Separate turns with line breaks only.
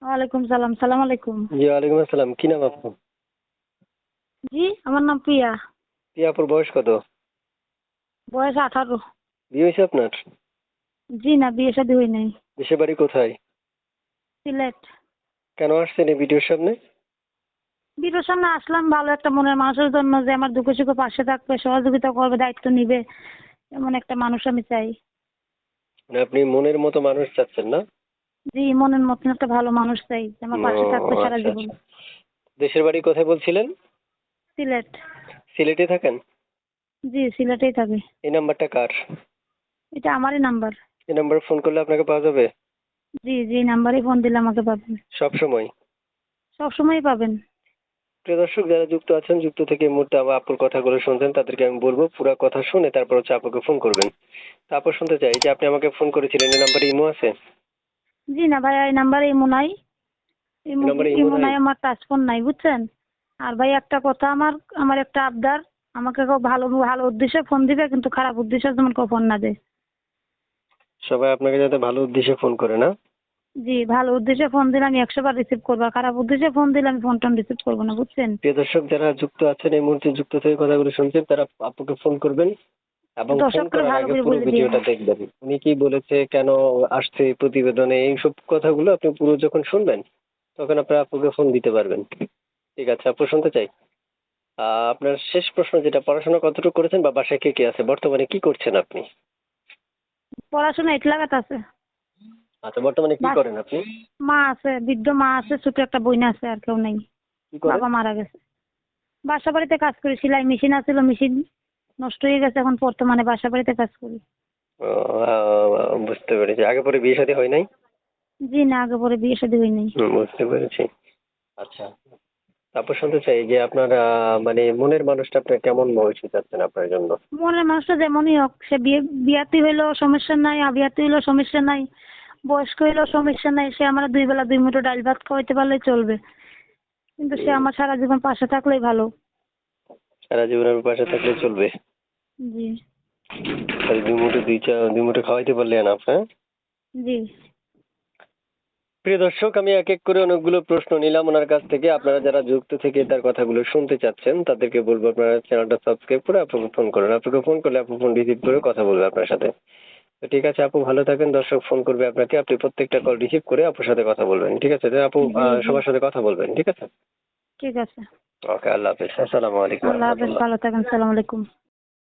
ওয়ালাইকুম সালাম। সালাম আলাইকুম।
জি ওয়ালাইকুম আসসালাম। কি নাম আপনার?
জি, আমার নাম প্রিয়া।
প্রিয়া, আপুর বয়স কত?
বয়স 18।
বিয়ে হয়েছে আপনার?
জি না, বিয়ে শাদী হয় নাই।
দেশের বাড়ি কোথায়?
সিলেট।
কেন আসছেন এই ভিডিওর সামনে?
বিয়ের সামনে আসলাম ভালো একটা মনের মানুষের জন্য, যে আমার দুঃখে সুখে পাশে থাকবে, সহযোগিতা করবে, দায়িত্ব নিবে, এমন একটা মানুষ আমি চাই।
মানে আপনি মনের মতো মানুষ চাচ্ছেন না?
জি, মনের মতন একটা ভালো মানুষ চাই, যে আমার
ও
পাশে থাকবে সারা
আচ্ছা
জীবন।
আচ্ছা। দেশের বাড়ি কোথায় বলছিলেন?
সিলেট।
সিলেটে থাকেন?
জি, সিলেটেই থাকি।
এই নাম্বারটা কার?
এটা আমারই নাম্বার।
এই নাম্বারে ফোন করলে আপনাকে পাওয়া যাবে?
জি জি, নাম্বারেই ফোন দিলে আমাকে পাবেন।
সব সময়?
সবসময়ই পাবেন।
প্রিয় দর্শক, যারা যুক্ত আছেন, যুক্ত থেকে এই মুহূর্তে আমার আপুর কথাগুলো শুনছেন, তাদেরকে আমি বলবো পুরো কথা শুনে তারপর হচ্ছে আপুকে ফোন করবেন। তারপর শুনতে চাই যে আপনি আমাকে ফোন করেছিলেন, এই নাম্বারে ইমো আছে?
জি না ভাইয়া, এই নাম্বারে ইমো নাই।
এই
ইমো
নাম্বারে ইমো
ইমো
নাই?
নাই, আমার টাচ ফোন নাই, বুঝছেন। আর ভাই একটা কথা, আমার আমার একটা আবদার, আমাকে কেউ ভালো ভালো উদ্দেশ্যে ফোন দিবে, কিন্তু খারাপ উদ্দেশ্যে যেমন কেউ ফোন না দেয়।
সবাই আপনাকে যাতে ভালো উদ্দেশ্যে ফোন করে, না?
জি, ভালো উদ্দেশ্যে ফোন দিলে আমি 100 বার রিসিভ করবো, আর খারাপ উদ্দেশ্যে ফোন দিলে আমি ফোন টোন রিসিভ করবো না, বুঝছেন।
প্রিয় দর্শক, যারা যুক্ত আছেন এই মুহূর্তে, যুক্ত থেকে কথাগুলো শুনছেন, তারা আপুকে ফোন করবেন এবং ফোন
দর্শকরা
করার
ভালো
আগে
করে
পুরো
বলে দিয়েন।
ভিডিওটা দেখবেন। উনি কি বলেছে, কেন আসছে এই প্রতিবেদনে, এইসব কথাগুলো আপনি পুরো যখন শুনবেন তখন আপনার আপুকে ফোন দিতে পারবেন। ঠিক আছে আপু, শুনতে চাই। আপনার শেষ প্রশ্ন যেটা, পড়াশোনা কতটুকু করেছেন বা বাসায় কে কে আছে, বর্তমানে কি করছেন আপনি?
পড়াশোনা এইট লাগাত আছে।
আচ্ছা, বর্তমানে কি
বাস,
করেন আপনি?
মা আছে, বৃদ্ধ মা আছে, ছোট একটা বোন আছে, আর কেউ নেই।
কি করেন?
বাবা মারা গেছে। বাসা বাড়িতে কাজ করি, সেলাই মেশিন আছিল, মেশিন নষ্ট হয়ে গেছে, এখন বর্তমানে বাসা বাড়িতে কাজ করি।
ও, বুঝতে পেরেছি। আগে পরে বিয়ে শাদী হয় নাই?
জি না, আগে পরে বিয়ে শাদী হয় নাই।
বুঝতে পেরেছি। আচ্ছা, তারপর শুনতে চাই যে আপনার মানে মনের মানুষটা আপনার কেমন মহিষী চাচ্ছেন আপনার জন্য?
মনের মানুষটা যেমনই হোক, সে বিয়াতি হইলেও সমস্যা নাই, আবিয়াতি হইলেও সমস্যা নাই, বয়স্ক হইলেও সমস্যা নাই, সে আমার 2 বেলা 2 মুঠো ডাল ভাত খাওয়াইতে পারলেই চলবে, কিন্তু সে
উম,
আমার সারা জীবন পাশে থাকলেই ভালো।
সারা জীবনের পাশে থাকলে চলবে?
জি।
তাহলে দুই মুঠো খাওয়াইতে পারলে না আপনার?
জি।
প্রিয় দর্শক, আমি এক এক করে অনেকগুলো প্রশ্ন নিলাম ওনার কাছ থেকে। আপনারা যারা যুক্ত থেকে তার কথাগুলো শুনতে চাচ্ছেন, তাদেরকে বলবো আপনারা চ্যানেলটা সাবস্ক্রাইব করে আপুকে ফোন করুন। আপুকে ফোন করলে আপু ফোন রিসিভ করে কথা বলবে আপনার সাথে। তো ঠিক আছে আপু, ভালো থাকেন। দর্শক ফোন করবে আপনাকে, আপনি প্রত্যেকটা কল রিসিভ করে আপুর সাথে কথা বলবেন। ঠিক আছে? তো আপু
জি। জি,
সবার সাথে কথা বলবেন। ঠিক আছে?
ঠিক আছে।
ওকে, আল্লাহ হাফিজ। আসসালামু আলাইকুম
আল্লাহ হাফেজ,
রহমতুল্লাহ।
ভালো থাকেন। সালাম আলাইকুম।